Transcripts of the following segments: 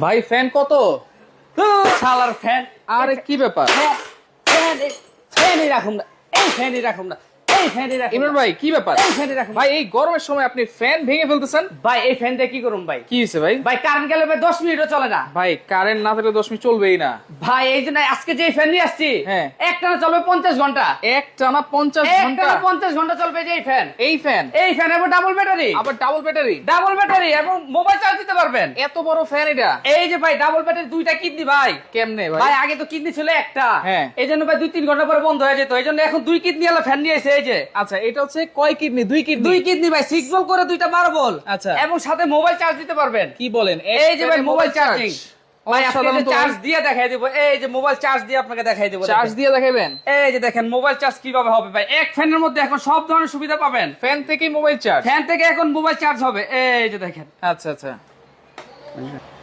ভাই ফ্যান কত? শালার ফ্যান। আরে কি ব্যাপার? ফ্যানই রাখুন না, এই ফ্যানই রাখুন না, এই ফ্যানই রাখুন ইমরান না, ভাই কি ব্যাপার? এই ফ্যানই রাখুন না। ভাই এই গরমের সময় আপনি ফ্যান ভেঙে ফেলতেছেন? ভাই এই ফ্যান দিয়ে কি করুন ভাই? কি হয়েছে ভাই? ভাই কারেন্ট গেলে ভাই 10 মিনিটও চলে না। ভাই কারেন্ট না থাকলে 10 মিনিট চলবেই না। ভাই এই জন্য আজকে যে ফ্যান নিয়ে আসছি, হ্যাঁ। একটানা চলবে 50 ঘন্টা। একটানা 50 ঘন্টা? একটানা 50 ঘন্টা চলবে যে এই ফ্যান। এই ফ্যান? এই ফ্যান এবং ডাবল ব্যাটারি। আবার ডাবল ব্যাটারি? ডাবল ব্যাটারি এবং মোবাইল চার্জ দিতে পারবেন। এত বড় ফ্যান এটা? এই যে ভাই ডাবল ব্যাটারি, দুইটা কিডনি ভাই। কেমনে ভাই? ভাই আগে তো কিডনি ছিল একটা, হ্যাঁ। এই জন্য ভাই 2-3 ঘন্টা পরে বন্ধ হয়ে যেত, এই জন্য এখন 2 কিডনি ওয়ালা ফ্যান নিয়ে এসে। এই যে আচ্ছা এটা হচ্ছে কয় কিডনি? 2 কিডনি? 2 কিডনি ভাই, 6 ভোল্ট করে 2টা 12 ভোল্ট। আচ্ছা। এবং সাথে মোবাইল চার্জ দিতে পারবেন। কি বলেন? এই যে ভাই মোবাইল চার্জিং। ভাই আজকে অসাধারণ তো চার্জ ভাই। দিয়ে দেখাই দেব, এই যে মোবাইল চার্জ দিয়ে আপনাকে দেখাই দেব। চার্জ দিয়ে দেখাবেন? এই যে দেখেন মোবাইল চার্জ কিভাবে হবে ভাই। এক ফ্যানের মধ্যে এখন সব ধরনের সুবিধা পাবেন। ফ্যান থেকেই মোবাইল চার্জ? ফ্যান থেকে এখন মোবাইল চার্জ হবে, এই যে দেখেন। আচ্ছা আচ্ছা।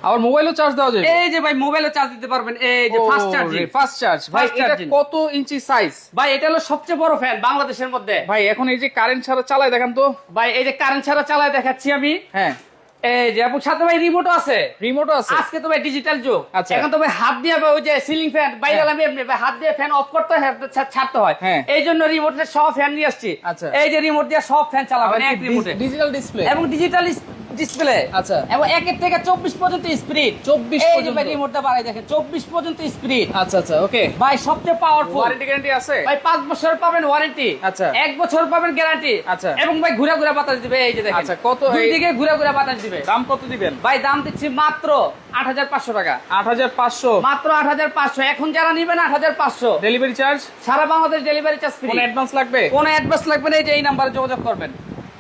আবার মোবাইলও চার্জ দেওয়া যাবে? এই যে ভাই মোবাইলও চার্জ দিতে পারবেন, এই যে ফাস্ট চার্জিং। Fast charge. ভাই Fast এটা charging। কত ইঞ্চি সাইজ? ভাই এটা হলো সবচেয়ে বড় ফ্যান বাংলাদেশের মধ্যে। ভাই এখন এই যে কারেন্ট ছাড়া চালায় দেখান তো। ভাই এই যে কারেন্ট ছাড়া চালায় দেখাচ্ছি আমি। হ্যাঁ। এই যে এবং সাথে ভাই রিমোটও আছে। রিমোটও আছে? আজকে তো ভাই ডিজিটাল যুগ। আচ্ছা। এখন তো ভাই হাত দিয়ে ভাই ওই যে সিলিং ফ্যান বাইরে আমি এমনি ভাই হাত দিয়ে ফ্যান অফ করতে হয়, ছাড়তে হয়। হ্যাঁ। এই জন্য রিমোটের সব ফ্যান নিয়ে আসছি। আচ্ছা। এই যে রিমোট দিয়ে সব ফ্যান চালাবেন এক রিমোটে। ডিজিটাল ডিসপ্লে এবং ডিজিটাল ডিসপ্লে। আচ্ছা। এবং 1 থেকে 24 পর্যন্ত স্পিড। 24 এই যে পর্যন্ত? ভাই রিমোটটা বাড়াই দেখেন, 24 পর্যন্ত স্পিড। আচ্ছা আচ্ছা ওকে। ভাই সবচেয়ে পাওয়ারফুল। ওয়ারেন্টি গ্যারান্টি আছে? ভাই 5 বছর পাবেন ওয়ারেন্টি। আচ্ছা। 1 বছর পাবেন গ্যারান্টি। আচ্ছা। এবং ভাই ঘুরা ঘুরা বাতাস দিবে, এই যে দেখেন। আচ্ছা, কত দুই এই- দিকে ঘুরা ঘুরা বাতাস দিবে। দাম কত দিবেন? ভাই দাম দিচ্ছি মাত্র 8500 টাকা। 8500? মাত্র 8500। এখন যারা নিবেন 8500। Delivery charge? সারা বাংলাদেশ ডেলিভারি চার্জ ফ্রি। কোন অ্যাডভান্স লাগবে? কোনো অ্যাডভান্স লাগবে না, এই যে এই নাম্বারে যোগাযোগ করবেন।